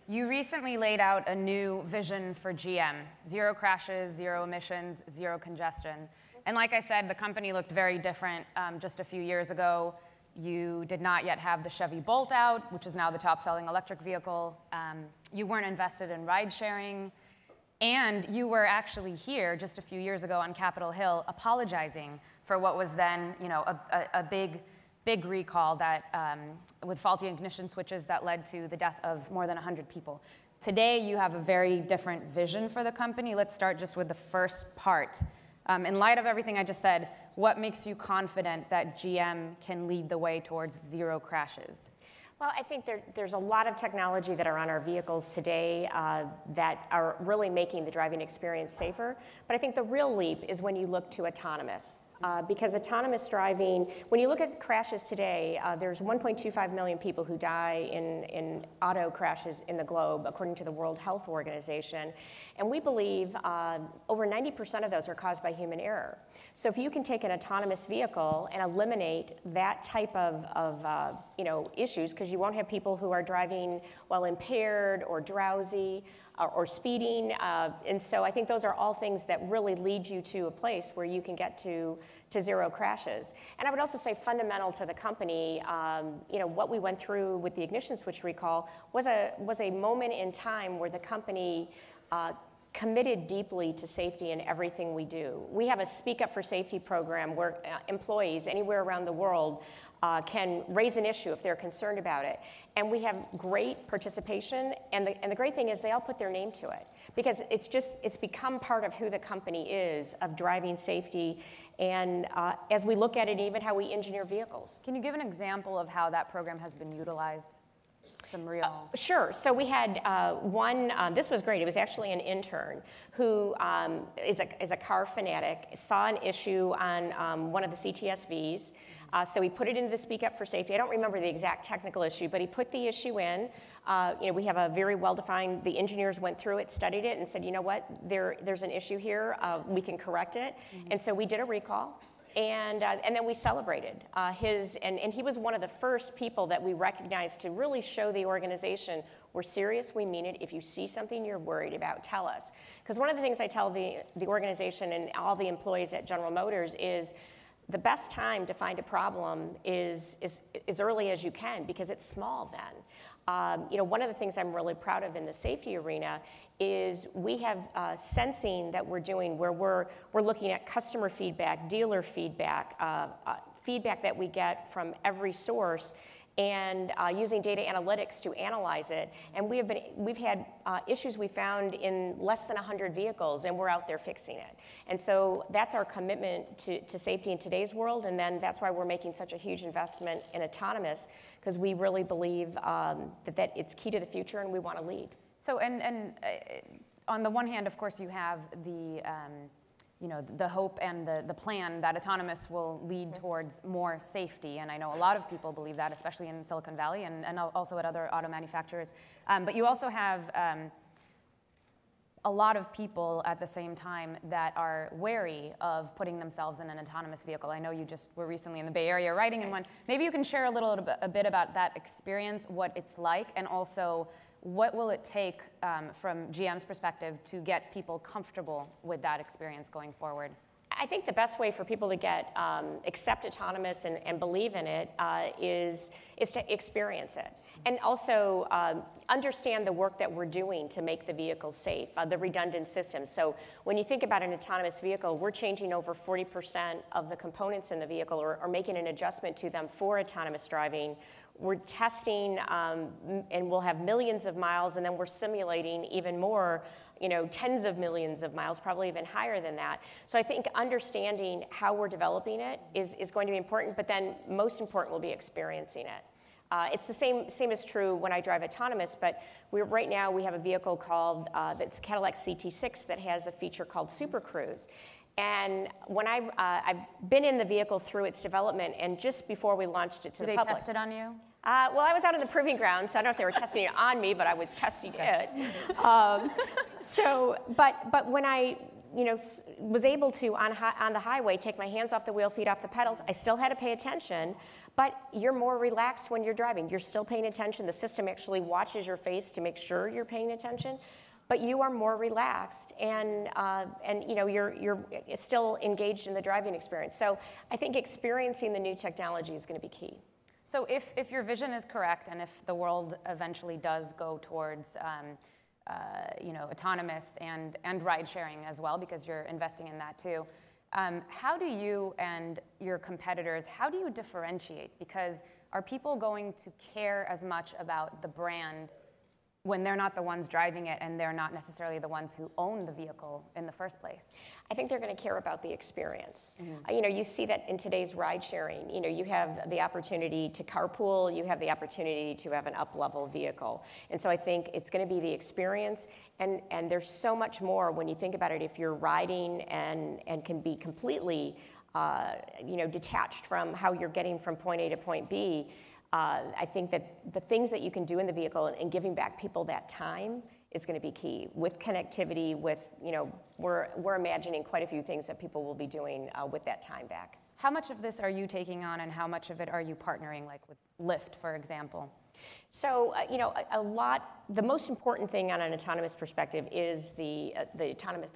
You recently laid out a new vision for GM. Zero crashes, zero emissions, zero congestion. And like I said, the company looked very different just a few years ago. You did not yet have the Chevy Bolt out, which is now the top-selling electric vehicle. You weren't invested in ride-sharing. And you were actually here just a few years ago on Capitol Hill apologizing for what was then, a big recall that, with faulty ignition switches that led to the death of more than 100 people. Today, you have a very different vision for the company. Let's start just with the first part. In light of everything I just said, what makes you confident that GM can lead the way towards zero crashes? Well, I think there's a lot of technology that are on our vehicles today that are really making the driving experience safer. But I think the real leap is when you look to autonomous. Because autonomous driving, when you look at crashes today, there's 1.25 million people who die in auto crashes in the globe, according to the World Health Organization. And we believe over 90% of those are caused by human error. So if you can take an autonomous vehicle and eliminate that type of issues, because you won't have people who are driving while impaired or drowsy, or speeding, and so I think those are all things that really lead you to a place where you can get to zero crashes. And I would also say fundamental to the company, what we went through with the ignition switch recall was a moment in time where the company committed deeply to safety in everything we do. We have a Speak Up for Safety program where employees anywhere around the world can raise an issue if they're concerned about it. And we have great participation, and the great thing is they all put their name to it, because it's become part of who the company is, of driving safety, and as we look at it, even how we engineer vehicles. Can you give an example of how that program has been utilized? Some real... Sure. So we had one, this was great, it was actually an intern who is a car fanatic, saw an issue on one of the CTSVs, so he put it into the Speak Up for Safety. I don't remember the exact technical issue, but he put the issue in. We have a very well-defined, the engineers went through it, studied it, and said, you know what, there's an issue here, we can correct it. Mm-hmm. And so we did a recall. And then we celebrated and he was one of the first people that we recognized to really show the organization, we're serious, we mean it. If you see something you're worried about, tell us. Because one of the things I tell the organization and all the employees at General Motors is the best time to find a problem is as early as you can, because it's small then. One of the things I'm really proud of in the safety arena is we have sensing that we're doing where we're looking at customer feedback, dealer feedback, feedback that we get from every source, and using data analytics to analyze it. And we've had issues we found in less than 100 vehicles, and we're out there fixing it. And so that's our commitment to safety in today's world, and then that's why we're making such a huge investment in autonomous, because we really believe that it's key to the future, and we want to lead. So, and on the one hand, of course, you have the hope and the plan that autonomous will lead towards more safety, and I know a lot of people believe that, especially in Silicon Valley and also at other auto manufacturers. But you also have a lot of people at the same time that are wary of putting themselves in an autonomous vehicle. I know you just were recently in the Bay Area riding in one. Maybe you can share a bit about that experience, what it's like, and also what will it take from GM's perspective to get people comfortable with that experience going forward? I think the best way for people to get accept autonomous and believe in it is to experience it. And also understand the work that we're doing to make the vehicles safe, the redundant systems. So when you think about an autonomous vehicle, we're changing over 40% of the components in the vehicle or making an adjustment to them for autonomous driving. We're testing, and we'll have millions of miles, and then we're simulating even more, tens of millions of miles, probably even higher than that. So I think understanding how we're developing it is going to be important, but then most important will be experiencing it. It's the same is true when I drive autonomous, but right now we have a vehicle called, that's Cadillac Ct-6 that has a feature called Super Cruise. And when I've been in the vehicle through its development, and just before we launched it to the public. Did they test it on you? Well, I was out in the proving ground, so I don't know if they were testing it on me, but I was testing it. But when I was able to, on the highway, take my hands off the wheel, feet off the pedals, I still had to pay attention, but you're more relaxed when you're driving. You're still paying attention. The system actually watches your face to make sure you're paying attention, but you are more relaxed, and you're still engaged in the driving experience. So I think experiencing the new technology is going to be key. So if your vision is correct, and if the world eventually does go towards autonomous and ride sharing as well, because you're investing in that too, how do you and your competitors, how do you differentiate? Because are people going to care as much about the brand when they're not the ones driving it and they're not necessarily the ones who own the vehicle in the first place? I think they're going to care about the experience. You see that in today's ride sharing. You have the opportunity to carpool, you have the opportunity to have an up-level vehicle. And so I think it's going to be the experience, and there's so much more when you think about it. If you're riding and can be completely detached from how you're getting from point A to point B, I think that the things that you can do in the vehicle and giving back people that time is going to be key. With connectivity, we're imagining quite a few things that people will be doing with that time back. How much of this are you taking on, and how much of it are you partnering, like with Lyft, for example? So, the most important thing on an autonomous perspective is the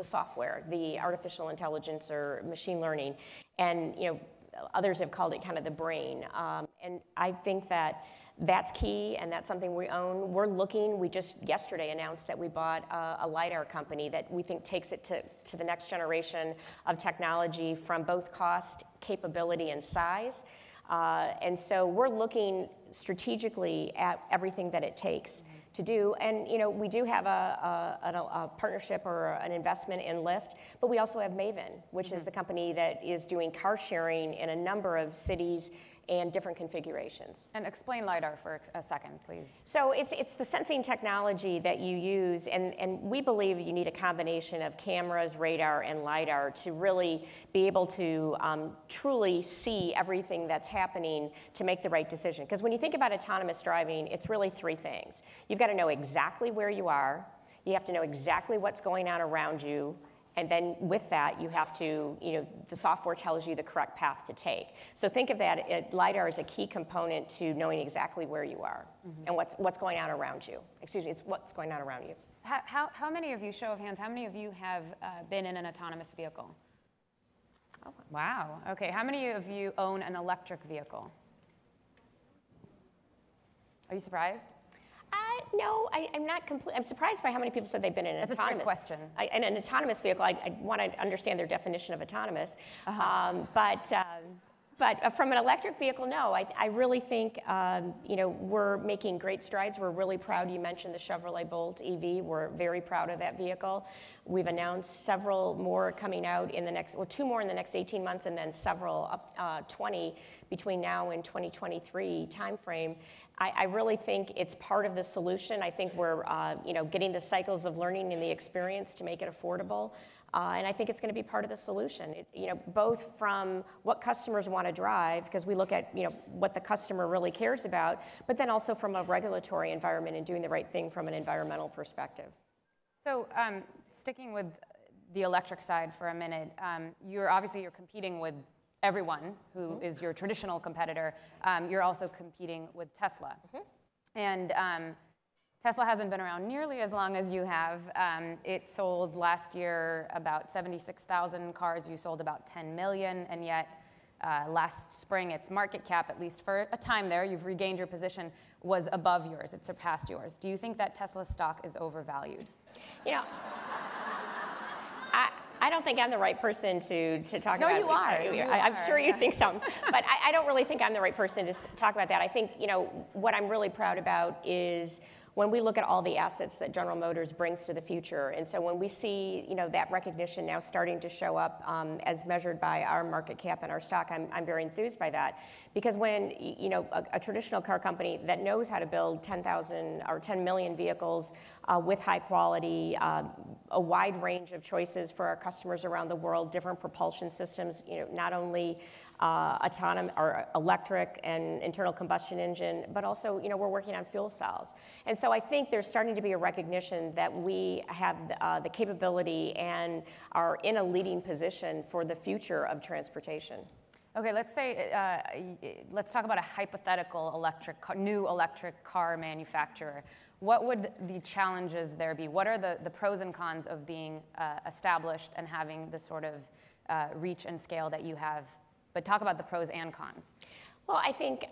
software, the artificial intelligence or machine learning, and others have called it kind of the brain. And I think that that's key, and that's something we own. We just yesterday announced that we bought a LiDAR company that we think takes it to the next generation of technology from both cost, capability, and size. And so we're looking strategically at everything that it takes to do. And we do have a partnership or an investment in Lyft, but we also have Maven, which is the company that is doing car sharing in a number of cities and different configurations. And explain LiDAR for a second, please. So it's the sensing technology that you use, and we believe you need a combination of cameras, radar, and LiDAR to really be able to truly see everything that's happening to make the right decision. Because when you think about autonomous driving, it's really three things. You've got to know exactly where you are, you have to know exactly what's going on around you, and then with that, you have to, the software tells you the correct path to take. So think of that, LiDAR is a key component to knowing exactly where you are and what's going on around you. Excuse me, it's what's going on around you. How many of you, show of hands, how many of you have been in an autonomous vehicle? Oh, wow, okay. How many of you own an electric vehicle? Are you surprised? No, I'm not completely. I'm surprised by how many people said they've been in an autonomous. That's a trick question. In an autonomous vehicle, I want to understand their definition of autonomous. But from an electric vehicle, no. I really think we're making great strides. We're really proud. You mentioned the Chevrolet Bolt EV. We're very proud of that vehicle. We've announced several more coming out in the next, well, 2 more in the next 18 months, and then several 20 between now and 2023 timeframe. I really think it's part of the solution. I think we're getting the cycles of learning and the experience to make it affordable. And I think it's going to be part of the solution, both from what customers want to drive, because we look at what the customer really cares about, but then also from a regulatory environment and doing the right thing from an environmental perspective. So sticking with the electric side for a minute, you're competing with everyone who is your traditional competitor. You're also competing with Tesla. And Tesla hasn't been around nearly as long as you have. It sold last year about 76,000 cars. You sold about 10 million, and yet last spring its market cap, at least for a time there, you've regained your position, was above yours. It surpassed yours. Do you think that Tesla stock is overvalued? I don't think I'm the right person to talk about. No, you are. I'm sure you think so. But I don't really think I'm the right person to talk about that. I think, what I'm really proud about is when we look at all the assets that General Motors brings to the future. And so when we see, that recognition now starting to show up as measured by our market cap and our stock, I'm very enthused by that. Because when, a traditional car company that knows how to build 10,000 or 10 million vehicles with high quality, a wide range of choices for our customers around the world, different propulsion systems, not only autonomous or electric and internal combustion engine, but also, we're working on fuel cells. And so I think there's starting to be a recognition that we have the capability and are in a leading position for the future of transportation. Okay, let's talk about a hypothetical new electric car manufacturer. What would the challenges there be? What are the pros and cons of being established and having the sort of reach and scale that you have? But talk about the pros and cons. Well, I think,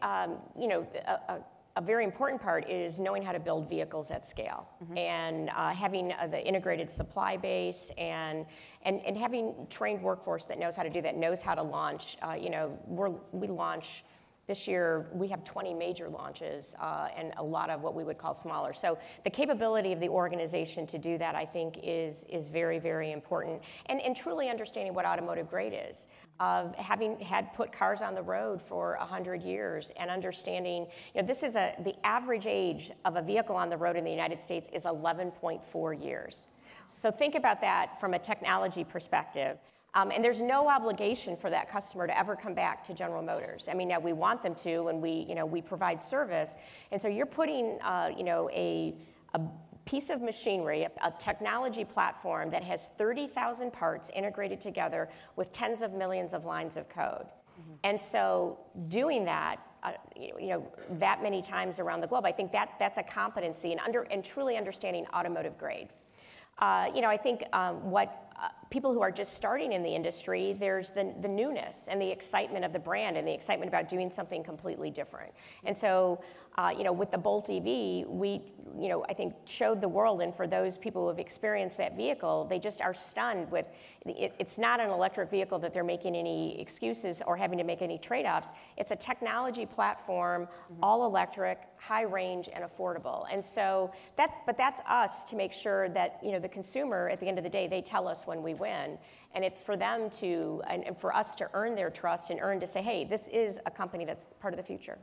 a very important part is knowing how to build vehicles at scale, and having the integrated supply base and having trained workforce that knows how to do that, knows how to launch. We launch. This year, we have 20 major launches and a lot of what we would call smaller. So the capability of the organization to do that, I think, is very, very important. And truly understanding what automotive grade is, of having put cars on the road for 100 years and understanding, this is the average age of a vehicle on the road in the United States is 11.4 years. So think about that from a technology perspective. And there's no obligation for that customer to ever come back to General Motors. I mean, now we want them to, and we provide service. And so you're putting, a piece of machinery, a technology platform that has 30,000 parts integrated together with tens of millions of lines of code. And so doing that, that many times around the globe, I think that's a competency and truly understanding automotive grade. I think what people who are just starting in the industry, there's the newness and the excitement of the brand and the excitement about doing something completely different. And so, with the Bolt EV, we, I think showed the world, and for those people who have experienced that vehicle, they just are stunned with, it's not an electric vehicle that they're making any excuses or having to make any trade-offs. It's a technology platform, all electric, high range, and affordable. And so that's us to make sure that, the consumer, at the end of the day, they tell us when we win. And it's for them to, and for us to earn their trust and earn to say, hey, this is a company that's part of the future.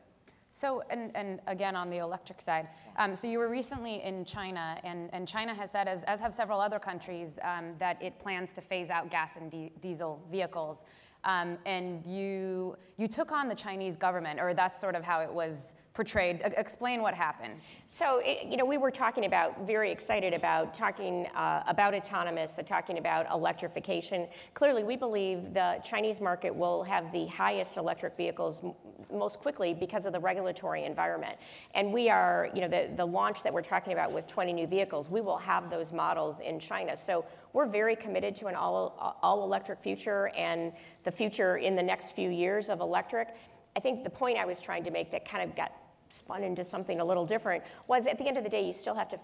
So, and again, on the electric side, so you were recently in China, and China has said, as have several other countries, that it plans to phase out gas and diesel vehicles. And you took on the Chinese government, or that's sort of how it was portrayed. Explain what happened. So, we were very excited about talking about autonomous, talking about electrification. Clearly, we believe the Chinese market will have the highest electric vehicles most quickly because of the regulatory environment. And we are, the launch that we're talking about with 20 new vehicles, we will have those models in China. So we're very committed to an all electric future and the future in the next few years of electric. I think the point I was trying to make that kind of got spun into something a little different was, at the end of the day,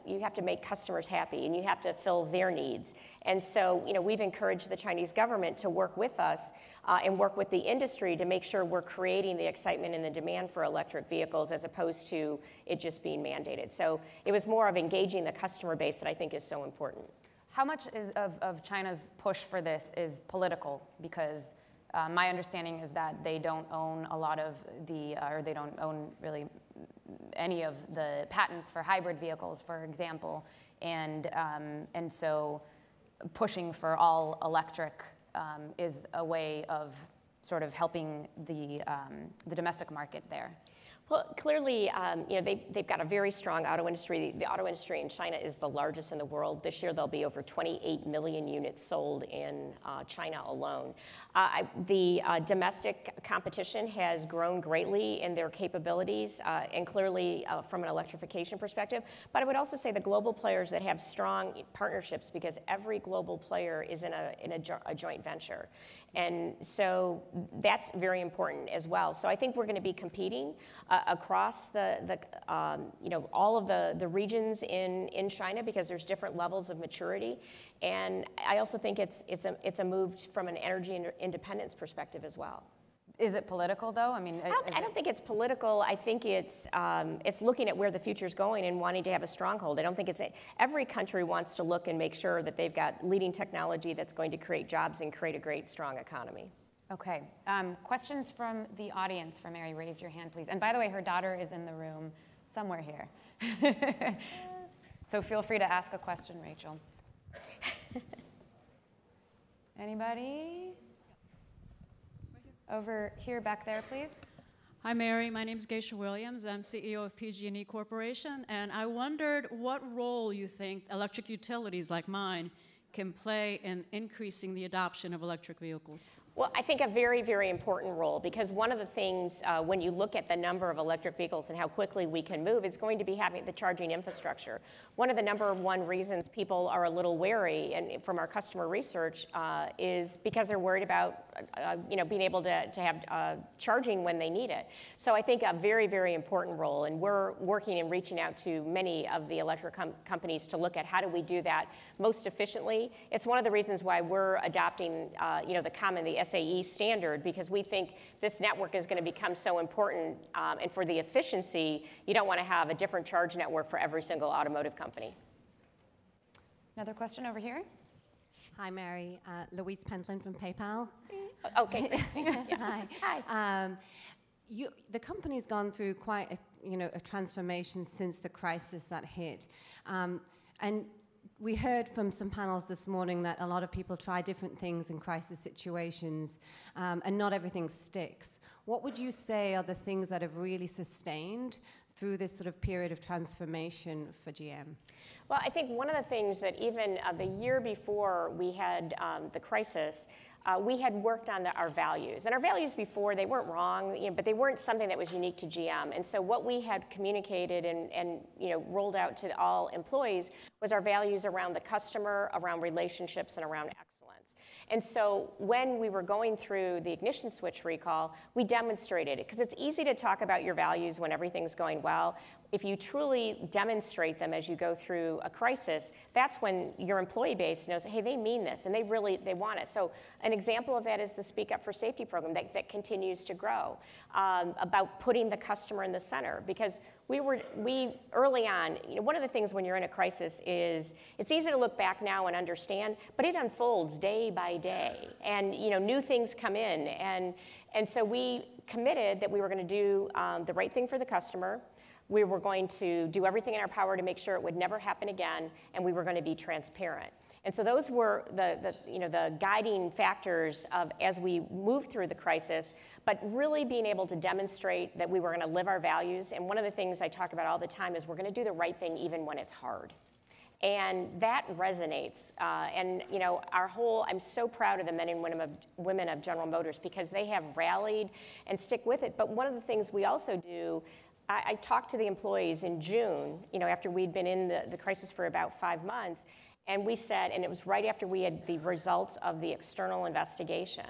you have to make customers happy, and you have to fill their needs. And so, we've encouraged the Chinese government to work with us and work with the industry to make sure we're creating the excitement and the demand for electric vehicles, as opposed to it just being mandated. So it was more of engaging the customer base that I think is so important. How much of China's push for this is political? Because my understanding is that they don't own a lot of or they don't own really any of the patents for hybrid vehicles, for example, and so pushing for all electric is a way of sort of helping the domestic market there. Well, clearly, they've got a very strong auto industry. The auto industry in China is the largest in the world. This year, there'll be over 28 million units sold in China alone. The domestic competition has grown greatly in their capabilities, and clearly from an electrification perspective. But I would also say the global players that have strong partnerships, because every global player is in a joint venture. And so that's very important as well. So I think we're going to be competing across all of the regions in China, because there's different levels of maturity. And I also think it's a move from an energy independence perspective as well. Is it political, though? I mean, I don't think it's political. I think it's looking at where the future's going and wanting to have a stronghold. I don't think every country wants to look and make sure that they've got leading technology that's going to create jobs and create a great, strong economy. Okay. Questions from the audience for Mary? Raise your hand, please. And by the way, her daughter is in the room somewhere here. So feel free to ask a question, Rachel. Anybody? Over here, back there, please. Hi, Mary. My name is Geisha Williams. I'm CEO of PG&E Corporation, and I wondered what role you think electric utilities like mine can play in increasing the adoption of electric vehicles. Well, I think a very, very important role, because one of the things when you look at the number of electric vehicles and how quickly we can move is going to be having the charging infrastructure. One of the number one reasons people are a little wary, and from our customer research, is because they're worried about being able to have charging when they need it. So I think a very, very important role, and we're working and reaching out to many of the electric companies to look at how do we do that most efficiently. It's one of the reasons why we're adopting the SAE standard, because we think this network is going to become so important, and for the efficiency, you don't want to have a different charge network for every single automotive company. Another question over here. Hi, Mary. Louise Pentland from PayPal. Okay. Hi. Hi. The company's gone through quite a transformation since the crisis that hit, and we heard from some panels this morning that a lot of people try different things in crisis situations, and not everything sticks. What would you say are the things that have really sustained through this sort of period of transformation for GM? Well, I think one of the things that even the year before we had the crisis, we had worked on our values. And our values before, they weren't wrong, but they weren't something that was unique to GM. And so what we had communicated and rolled out to all employees was our values around the customer, around relationships, and around excellence. And so when we were going through the ignition switch recall, we demonstrated it, because it's easy to talk about your values when everything's going well. If you truly demonstrate them as you go through a crisis, that's when your employee base knows, hey, they mean this, and they want it. So an example of that is the Speak Up for Safety program that continues to grow, about putting the customer in the center. Because we early on, one of the things when you're in a crisis is it's easy to look back now and understand, but it unfolds day by day, and new things come in, and so we committed that we were going to do the right thing for the customer. We were going to do everything in our power to make sure it would never happen again, and we were going to be transparent. And so those were the guiding factors of as we moved through the crisis, but really being able to demonstrate that we were going to live our values. And one of the things I talk about all the time is we're going to do the right thing even when it's hard. And that resonates. I'm so proud of the men and women of General Motors, because they have rallied and stick with it. But one of the things we also do, I talked to the employees in June, after we'd been in the crisis for about 5 months, and we said, and it was right after we had the results of the external investigation,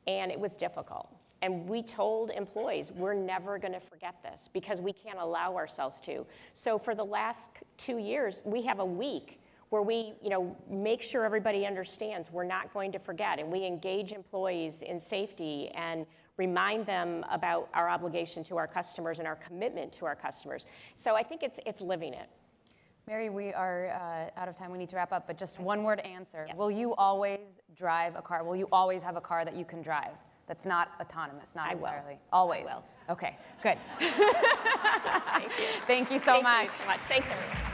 and it was difficult. And we told employees, we're never going to forget this, because we can't allow ourselves to. So for the last 2 years, we have a week where we make sure everybody understands we're not going to forget, and we engage employees in safety and remind them about our obligation to our customers and our commitment to our customers. So I think it's living it. Mary, we are out of time. We need to wrap up, but just one word answer. Yes. Will you always drive a car? Will you always have a car that you can drive that's not autonomous, not entirely? Always? I will. Okay, good. Thank you. Thank you so much. Thank you so much. Thanks, everyone.